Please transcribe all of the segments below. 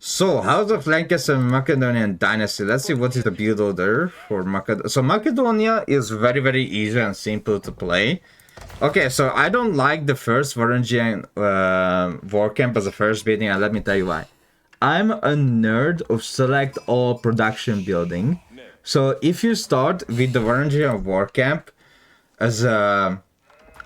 So, House of Lancaster Macedonian Dynasty. Let's see what is the build order for Macedonia. So, Macedonia is very, very easy and simple to play. Okay, so I don't like the first Varangian war camp as a first building, and let me tell you why. I'm a nerd of select all production building. So, if you start with the Varangian war camp as a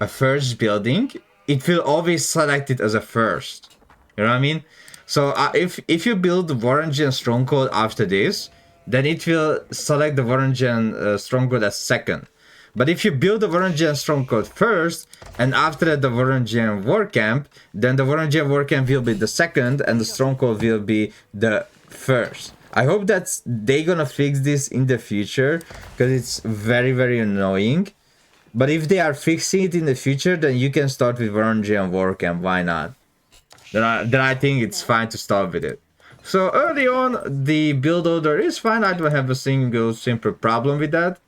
first building, it will always select it as a first. You know what I mean? So if you build the Varangian Stronghold after this, then it will select the Varangian Stronghold as second. But if you build the Varangian Stronghold first, and after that the Varangian War Camp, then the Varangian War Camp will be the second, and the Stronghold will be the first. I hope that they're gonna fix this in the future, because it's very, very annoying. But if they are fixing it in the future, then you can start with Varangian War Camp, why not? Then I think it's fine to start with it. So early on, the build order is fine. I don't have a single simple problem with that.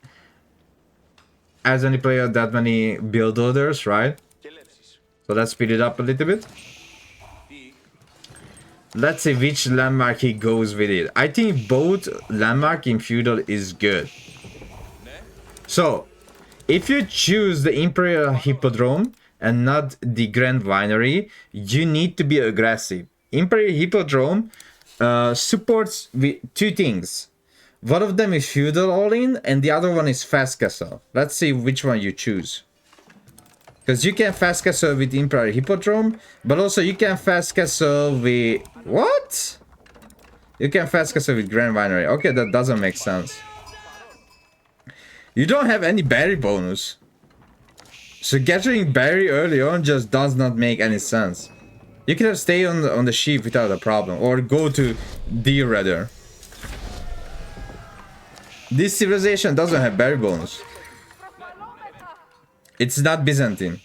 As any player, that many build orders, right? So let's speed it up a little bit. Let's see which landmark he goes with it. I think both landmark in feudal is good. So if you choose the Imperial Hippodrome and not the Grand Winery, you need to be aggressive. Imperial Hippodrome supports with two things. One of them is feudal all-in, and the other one is fast castle. Let's see which one you choose. Because you can fast castle with Imperial Hippodrome, but also you can fast castle with... What? You can fast castle with Grand Winery. Okay, that doesn't make sense. You don't have any berry bonus. So gathering berry early on just does not make any sense. You can have stay on the sheep without a problem, or go to deer rather. This civilization doesn't have berry bonus. It's not Byzantine.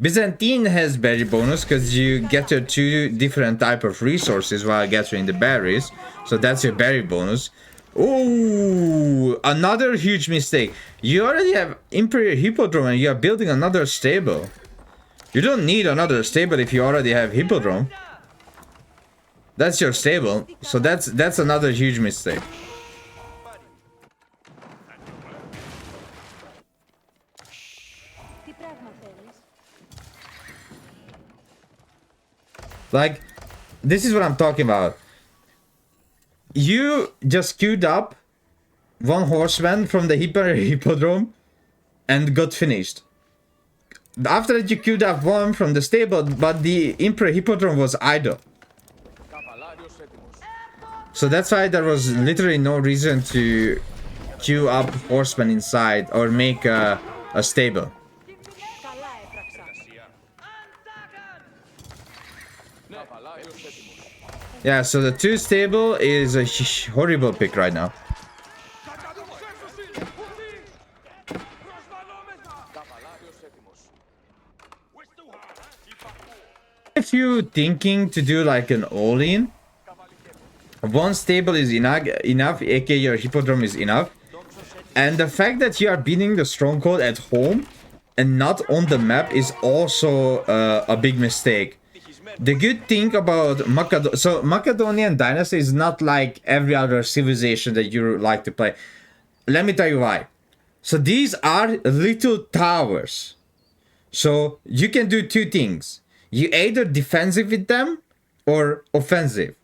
Byzantine has berry bonus because you gather two different type of resources while gathering the berries. So that's your berry bonus. Oh, another huge mistake. You already have Imperial Hippodrome and you are building another stable. You don't need another stable if you already have Hippodrome. That's your stable. So that's another huge mistake. Like, this is what I'm talking about. You just queued up one horseman from the Hippodrome and got finished. After that you queued up one from the stable, but the Imperial Hippodrome was idle. So that's why there was literally no reason to queue up horsemen inside or make a stable. Yeah, so the two stable is a horrible pick right now. If you're thinking to do like an all-in, one stable is enough, aka your Hippodrome is enough. And the fact that you are beating the Stronghold at home and not on the map is also a big mistake. The good thing about Macedonian Dynasty is not like every other civilization that you like to play. Let me tell you why. So these are little towers. So you can do two things. You either defensive with them or offensive,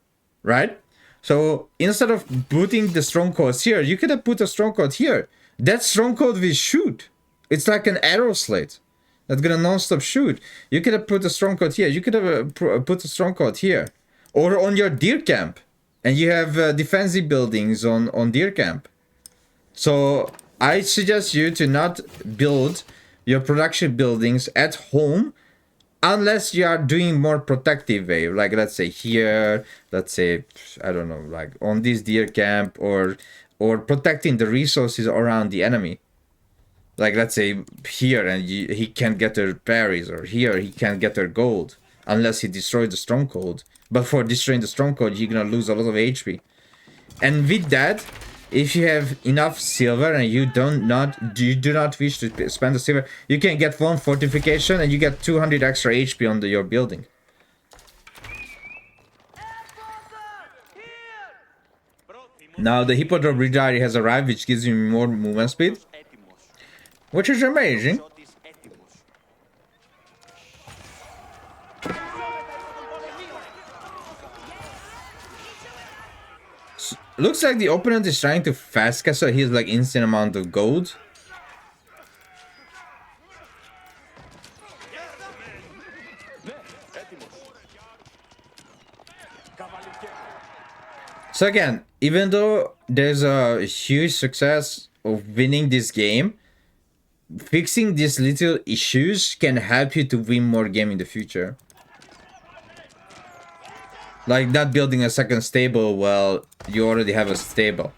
right? So instead of putting the strongholds here, you could have put a stronghold here. That stronghold will shoot. It's like an arrow slit that's gonna non-stop shoot. You could have put a stronghold here. You could have put a stronghold here, or on your deer camp, and you have defensive buildings on deer camp. So I suggest you to not build your production buildings at home unless you are doing more protective way, like let's say here, let's say, I don't know, like on this deer camp, or protecting the resources around the enemy. Like let's say here, and he can't get their berries, or here he can't get their gold unless he destroys the stronghold. But for destroying the stronghold, you're gonna lose a lot of HP. And with that, if you have enough silver and you do not wish to spend the silver, you can get one fortification and you get 200 extra HP on your building. Now the Hippodrome redirect has arrived, which gives you more movement speed, which is amazing. Looks like the opponent is trying to fast castle. He's like insane amount of gold. So again, even though there's a huge success of winning this game, fixing these little issues can help you to win more game in the future. Like not building a second stable while you already have a stable.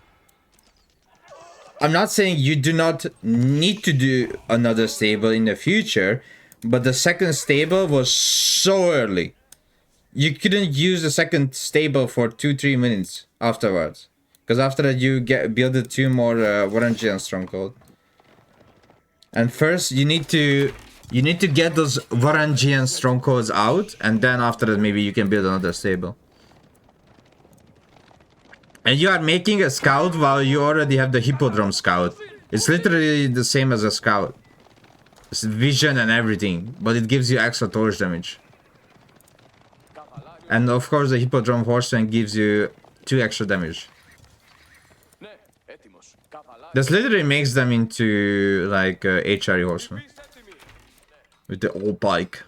I'm not saying you do not need to do another stable in the future, but the second stable was so early. You couldn't use the second stable for 2-3 minutes afterwards. Because after that you build 2 more Varangian Stronghold. And first you need to get those Varangian Strongholds out, and then after that maybe you can build another stable. And you are making a scout while you already have the Hippodrome scout. It's literally the same as a scout. It's vision and everything, but it gives you extra torch damage. And of course the Hippodrome Horseman gives you 2 extra damage. This literally makes them into like HRE Horseman. With the old bike.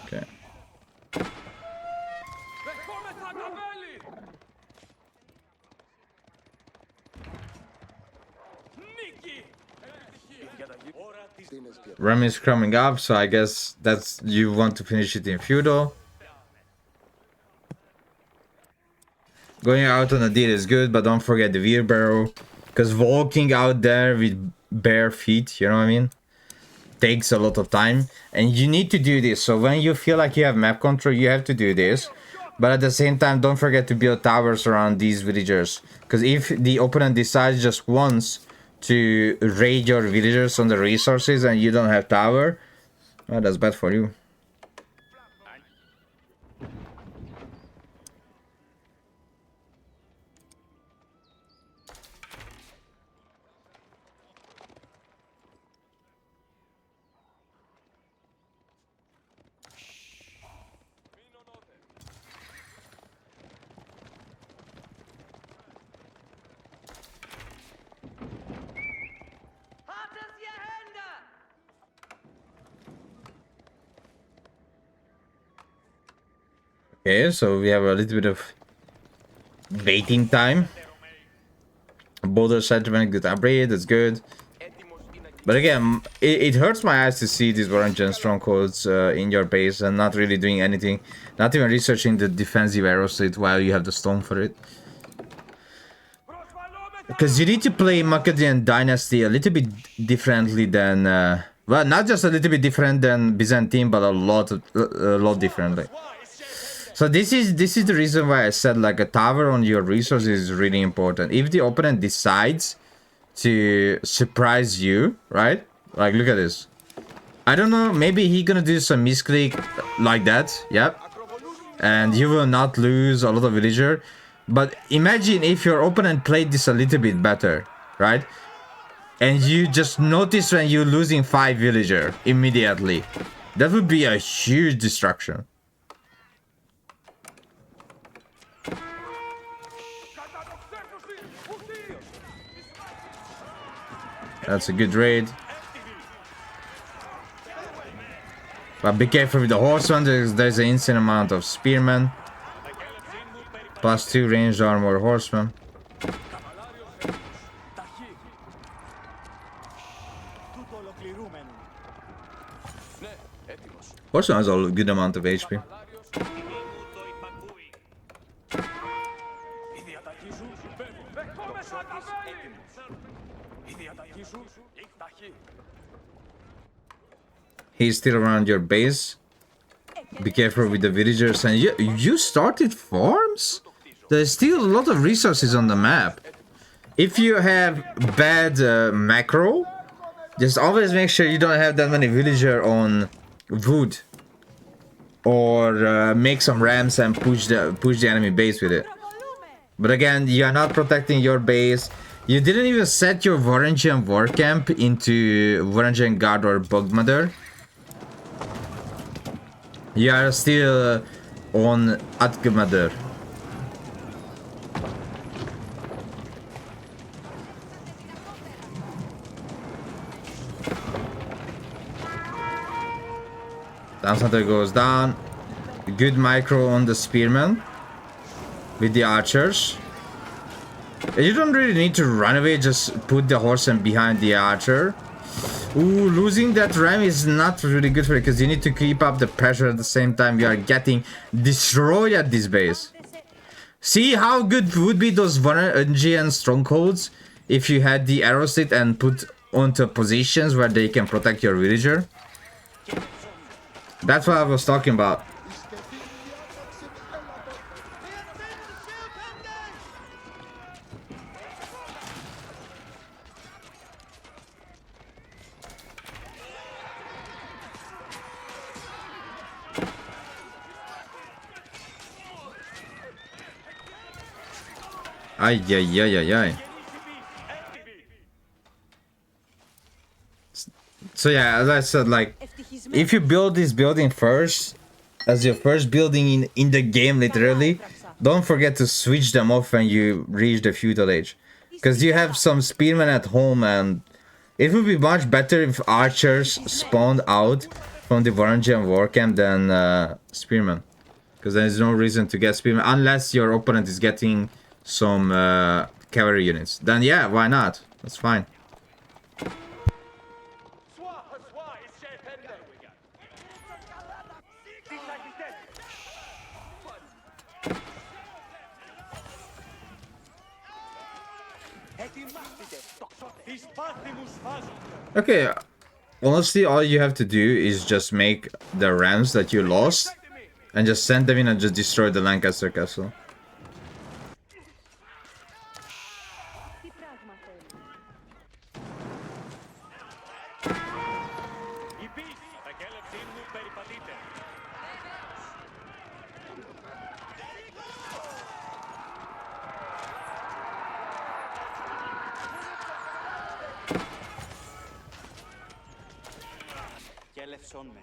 Okay. Ram is coming up, so I guess that's you want to finish it in feudal. Going out on a deal is good, but don't forget the wheelbarrow, because walking out there with bare feet, you know what I mean, takes a lot of time, and you need to do this. So when you feel like you have map control, you have to do this, but at the same time don't forget to build towers around these villagers, because if the opponent decides just once to raid your villagers on the resources and you don't have tower, well, that's bad for you. Okay, so we have a little bit of waiting time. Border settlement, good upgrade, that's good. But again, it hurts my eyes to see these Varangian Strongholds in your base and not really doing anything. Not even researching the defensive arrow state while you have the stone for it. Because you need to play Macedonian Dynasty a little bit differently than... well, not just a little bit different than Byzantine, but a lot differently. So this is the reason why I said like a tower on your resources is really important. If the opponent decides to surprise you, right? Like look at this. I don't know, maybe he gonna do some misclick like that, yep. And you will not lose a lot of villager. But imagine if your opponent played this a little bit better, right? And you just notice when you're losing 5 villager immediately. That would be a huge destruction. That's a good raid. But be careful with the horseman, there's an insane amount of spearmen. +2 ranged armor horseman. Horseman has a good amount of HP. He's still around your base. Be careful with the villagers. And you started farms? There's still a lot of resources on the map. If you have bad macro, Just always make sure you don't have that many villager on wood. Or make some rams and push the enemy base with it. But again, you are not protecting your base. You didn't even set your Varangian war camp into Varangian Guard or Bogmother. You are still on Atgmother. Down center goes down. Good micro on the spearmen with the archers. You don't really need to run away, just put the horseman behind the archer. Ooh, losing that ram is not really good for it because you need to keep up the pressure at the same time. You are getting destroyed at this base. See how good would be those Varangian strongholds if you had the arrow slit and put onto positions where they can protect your villager? That's what I was talking about. Ay, ay, ay, ay, ay. So yeah, as I said, like, if you build this building first, as your first building in the game, literally, don't forget to switch them off when you reach the feudal age. Because you have some spearmen at home, and it would be much better if archers spawned out from the Varangian war camp than spearmen. Because there is no reason to get spearmen, unless your opponent is getting some cavalry units. Then yeah, why not? That's fine. Okay, honestly, all you have to do is just make the rams that you lost and just send them in and just destroy the Lancaster castle.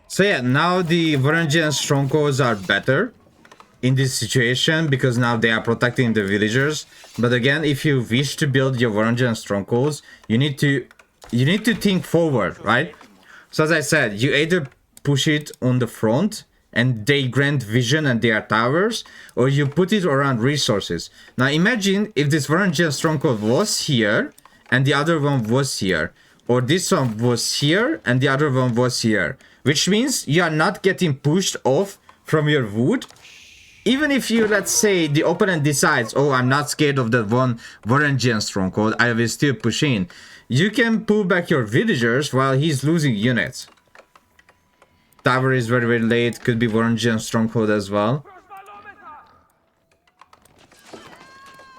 So yeah, now the Varangian strongholds are better in this situation because now they are protecting the villagers. But again, if you wish to build your Varangian strongholds, you need to think forward, right? So as I said, you either push it on the front and they grant vision and they are towers, or you put it around resources. Now imagine if this Varangian stronghold was here and the other one was here, or this one was here and the other one was here. Which means you are not getting pushed off from your wood. Even if you, let's say, the opponent decides, oh, I'm not scared of that one Varangian stronghold, I will still push in. You can pull back your villagers while he's losing units. Tower is very, very late. Could be Varangian stronghold as well.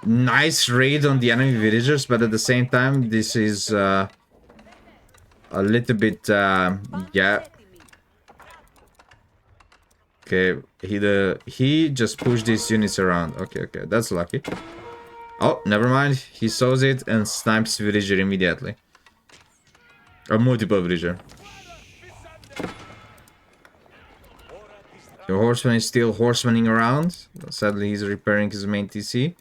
Nice raid on the enemy villagers, but at the same time, this is a little bit, yeah. Okay, he just pushed these units around. Okay, that's lucky. Oh, never mind. He saws it and snipes villager immediately. Or multiple villager. The horseman is still horsemaning around. Sadly, he's repairing his main TC.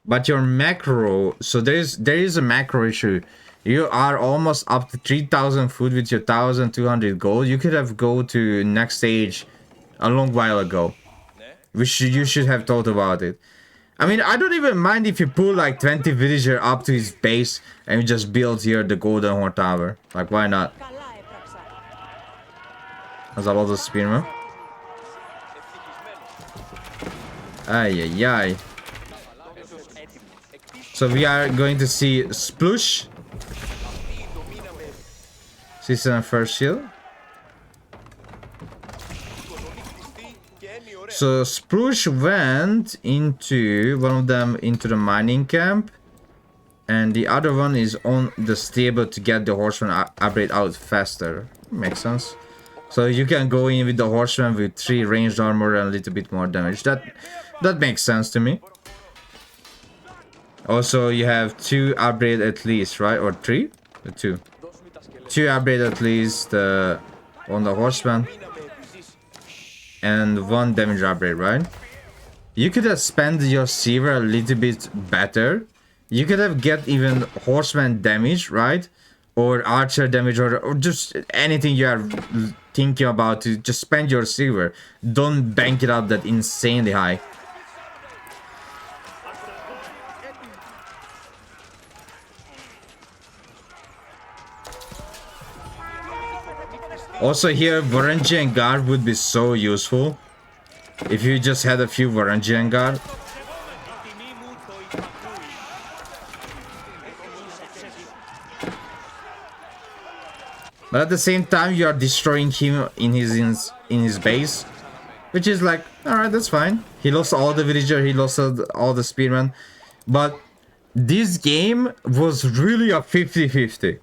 But your macro, so there is a macro issue. You are almost up to 3,000 food with your 1,200 gold. You could have go to next stage a long while ago. Which you should have thought about it. I mean, I don't even mind if you pull like 20 villager up to his base and you just build here the Golden Horn Tower. Like, why not? There's a lot of spearmen. Ay, ay, ay. So we are going to see Splush. Season and first shield. So Splush went into one of them into the mining camp. And the other one is on the stable to get the horseman upgrade out faster. Makes sense. So you can go in with the horseman with 3 ranged armor and a little bit more damage. That makes sense to me. Also, you have 2 upgrade at least, right? Or 3? 2. 2 upgrade at least on the horseman. And 1 damage upgrade, right? You could have spent your silver a little bit better. You could have get even horseman damage, right? Or archer damage, or just anything you are thinking about to just spend your silver. Don't bank it up that insanely high. Also here, Varangian Guard would be so useful. If you just had a few Varangian Guard. But at the same time, you are destroying him in his base. Which is like, alright, that's fine. He lost all the villager, he lost all the spearmen. But this game was really a 50-50.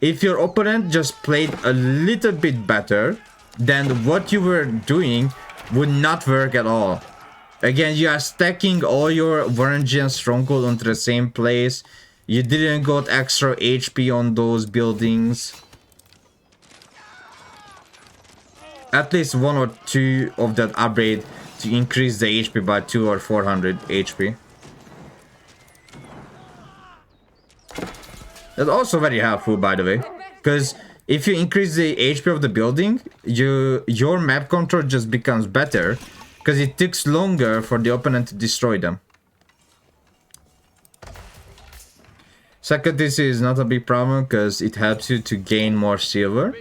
If your opponent just played a little bit better, then what you were doing would not work at all. Again, you are stacking all your Varangian Stronghold onto the same place. You didn't got extra HP on those buildings. At least 1 or 2 of that upgrade to increase the HP by 200 or 400 HP. That's also very helpful, by the way, because if you increase the HP of the building, your map control just becomes better, because it takes longer for the opponent to destroy them. Second, this is not a big problem, because it helps you to gain more silver.